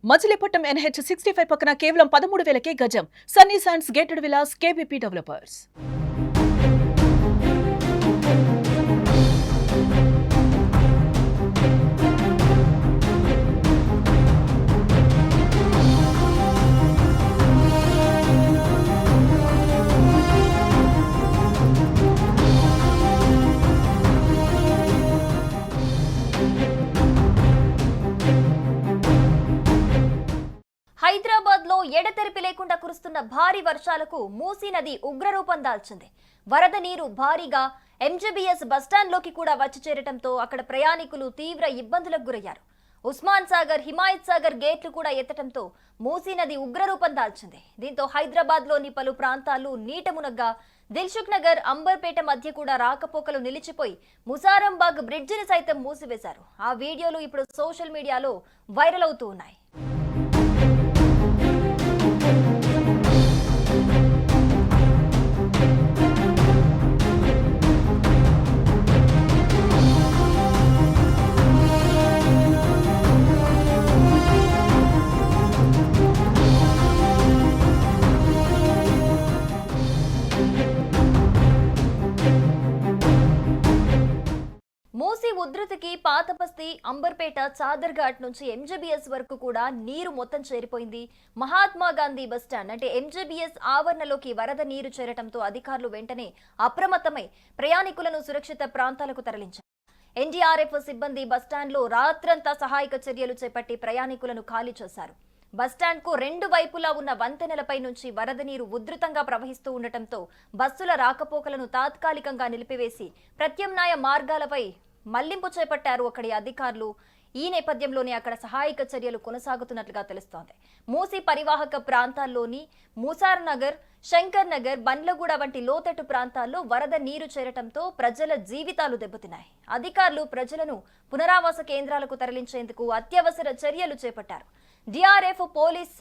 Machilipatnam NH 65 పక్కన కేవలం 13,000కే గజం. Sunny sands gated Vilas KBP developers. Hyderabad లో ఎడతెరిపి లేకుండా కురుస్తున్న భారీ వర్షాలకు మూసీ నది ఉగ్రరూపం దాల్చింది. వరద నీరు భారీగా MJBS బస్టాండ్ లోకి కూడా వచ్చి చేరటంతో అక్కడ ప్రయాణికులు తీవ్ర ఇబ్బందులకు గురయ్యారు. ఉస్మాన్ సాగర్, హిమాయత్ సాగర్ గేట్లు కూడా ఎత్తడంతో మూసీ నది ఉగ్రరూపం దాల్చింది. దీంతో హైదరాబాద్ లోని పలు ప్రాంతాలు నీట మునగ్గా దిల్సుఖ్ నగర్, అంబర్పేట మధ్య కూడా రాకపోకలు నిలిచిపోయి ముసారంబాగ్ బ్రిడ్జిని సైతం మూసివేశారు. ఆ వీడియోలు ఇప్పుడు సోషల్ మీడియాలో వైరల్ అవుతూ ఉన్నాయి. మూసీ ఉధృతికి పాతబస్తీ, అంబర్పేట, చాదర్ఘాట్ నుంచి MJBS వరకు కూడా నీరు మొత్తం చేరిపోయింది. మహాత్మా గాంధీ బస్టాండ్ అంటే MJBS ఆవరణలోకి వరద నీరు చేరటంతో అధికారులు వెంటనే అప్రమత్తమై ప్రయాణికులను సురక్షిత ప్రాంతాలకు తరలించారు. NDRF సిబ్బంది బస్టాండ్లో రాత్రంతా సహాయక చర్యలు చేపట్టి ప్రయాణికులను ఖాళీ చేశారు. బస్టాండ్ కు రెండు వైపులా ఉన్న వంతెనలపై నుంచి వరద నీరు ఉధృతంగా ప్రవహిస్తూ ఉండటంతో బస్సుల రాకపోకలను తాత్కాలికంగా నిలిపివేసి ప్రత్యామ్నాయ మార్గాలపై మళ్లింపు చేపట్టారు అక్కడి అధికారులు. ఈ నేపథ్యంలోనే అక్కడ సహాయక చర్యలు కొనసాగుతున్నట్లుగా తెలుస్తోంది. మూసీ పరివాహక ప్రాంతాల్లోని మూసార్ నగర్, శంకర్ నగర్, బండ్లగూడ వంటి లోతట్టు ప్రాంతాల్లో వరద నీరు చేరటంతో ప్రజల జీవితాలు దెబ్బతిన్నాయి. అధికారులు ప్రజలను పునరావాస కేంద్రాలకు తరలించేందుకు అత్యవసర చర్యలు చేపట్టారు. DRF, పోలీస్,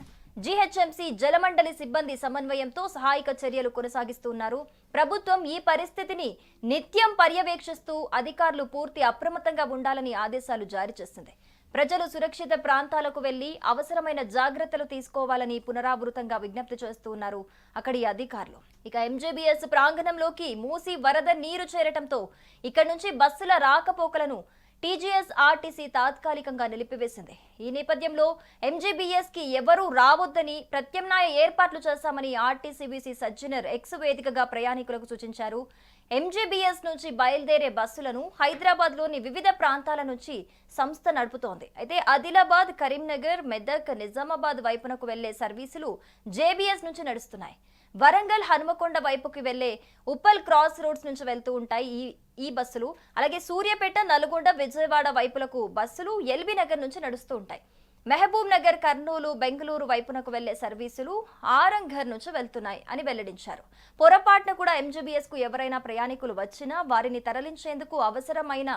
GHMC, జలమండలి సిబ్బంది సమన్వయంతో సహాయక చర్యలు కొనసాగిస్తున్నారు. ప్రభుత్వం ఈ పరిస్థితిని నిత్యం పర్యవేక్షిస్తూ అధికారులు పూర్తి అప్రమత్తంగా ఉండాలని ఆదేశాలు జారీ చేసింది. ప్రజలు సురక్షిత ప్రాంతాలకు వెళ్లి అవసరమైన జాగ్రత్తలు తీసుకోవాలని పునరావృతంగా విజ్ఞప్తి చేస్తున్నారు అక్కడి అధికారులు. ఇక MJBS ప్రాంగణంలోకి మూసీ వరద నీరు చేరటంతో ఇక్కడి నుంచి బస్సుల రాకపోకలను TGS RTC తాత్కాలికంగా నిలిపివేసింది. ఈ నేపథ్యంలో MJBS కి ఎవరూ రావద్దని ప్రత్యామ్నాయ ఏర్పాట్లు చేశామని RTCVC సజ్జనర్ X వేదికగా ప్రయాణికులకు సూచించారు. MJBS నుంచి బయలుదేరే బస్సులను హైదరాబాద్ లోని వివిధ ప్రాంతాల నుంచి సంస్థ నడుపుతోంది. అయితే ఆదిలాబాద్, కరీంనగర్, మెదక్, నిజామాబాద్ వైపునకు వెళ్లే సర్వీసులు JBS నుంచి నడుస్తున్నాయి. వరంగల్, హనుమకొండ వైపుకి వెళ్లే ఉప్పల్ క్రాస్ రోడ్స్ నుంచి వెళ్తూ ఉంటాయి ఈ బస్సులు. అలాగే సూర్యాపేట, నల్గొండ, విజయవాడ వైపులకు బస్సులు LB నగర్ నుంచి నడుస్తూ ఉంటాయి. మహబూబ్ నగర్, కర్నూలు, బెంగళూరు వైపునకు వెళ్లే సర్వీసులు ఆరంఘర్ నుంచి వెళ్తున్నాయి అని వెల్లడించారు. పొరపాటున కూడా MJBS కు ఎవరైనా ప్రయాణికులు వచ్చినా వారిని తరలించేందుకు అవసరమైన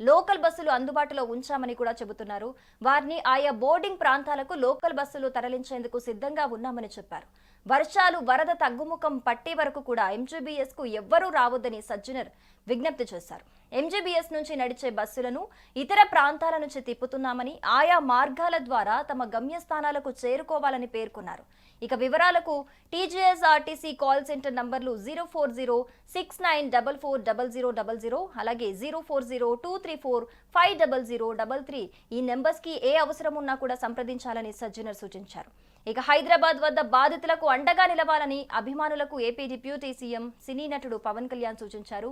లోకల్ బస్సులు అందుబాటులో ఉంచామని కూడా చెబుతున్నారు. వారిని ఆయా బోర్డింగ్ ప్రాంతాలకు లోకల్ బస్సులు తరలించేందుకు సిద్ధంగా ఉన్నామని చెప్పారు. వర్షాలు, వరద తగ్గుముఖం పట్టే వరకు కూడా MJBS కు ఎవ్వరూ రావద్దని సజ్జనర్ విజ్ఞప్తి చేశారు. MJBS నుంచి నడిచే బస్సులను ఇతర ప్రాంతాల నుంచి తిప్పుతున్నామని, ఆయా మార్గాల ద్వారా తమ గమ్యస్థానాలకు చేరుకోవాలని పేర్కొన్నారు. ఇక వివరాలకు TGS RTC కాల్ సెంటర్ నంబర్లు 04069440000, అలాగే 04023450033 ఈ నెంబర్స్ కి ఏ అవసరం ఉన్నా కూడా సంప్రదించాలని సజ్జనర్ సూచించారు. ఇక హైదరాబాద్ వద్ద బాధితులకు అండగా నిలవాలని అభిమానులకు ఏపీ డిప్యూటీ సీఎం, సినీ నటుడు పవన్ కళ్యాణ్ సూచించారు.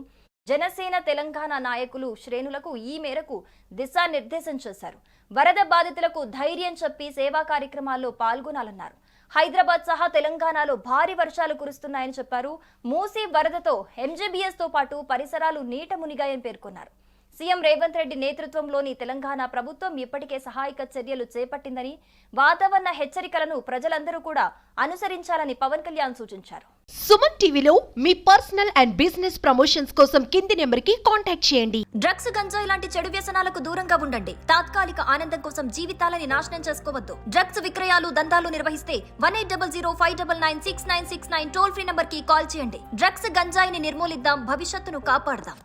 జనసేన, తెలంగాణ నాయకులు, శ్రేణులకు ఈ మేరకు దిశానిర్దేశం చేశారు. వరద బాధితులకు ధైర్యం చెప్పి సేవా కార్యక్రమాల్లో పాల్గొనాలన్నారు. హైదరాబాద్ సహా తెలంగాణలో భారీ వర్షాలు కురుస్తున్నాయని చెప్పారు. మూసీ వరదతో MJBS తో పాటు పరిసరాలు నీట మునిగాయని పేర్కొన్నారు. సీఎం రేవంత్ రెడ్డి నేతృత్వంలోని తెలంగాణ ప్రభుత్వం ఇప్పటికే సహాయక చర్యలు చేపట్టిందని, వాతావరణ హెచ్చరికలను ప్రజలందరూ కూడా అనుసరించాలని పవన్ కళ్యాణ్ సూచించారు. సుమన్ టీవీలో మీ పర్సనల్ అండ్ బిజినెస్ ప్రమోషన్స్ కోసం కింది నెంబర్ కి కాంటాక్ట్ చేయండి. డ్రగ్స్, గంజాయి లాంటి చెడు వ్యసనాలకు దూరంగా ఉండండి. తాత్కాలిక ఆనందం కోసం జీవితాలని నాశనం చేసుకోవద్దు. డ్రగ్స్ విక్రయాలు, దందాలు నిర్వహిస్తే 180059996969 టోల్ ఫ్రీ నంబర్ కి కాల్ చేయండి. డ్రగ్స్, గంజాయిని నిర్మూలిద్దాం, భవిష్యత్తును కాపాడదాం.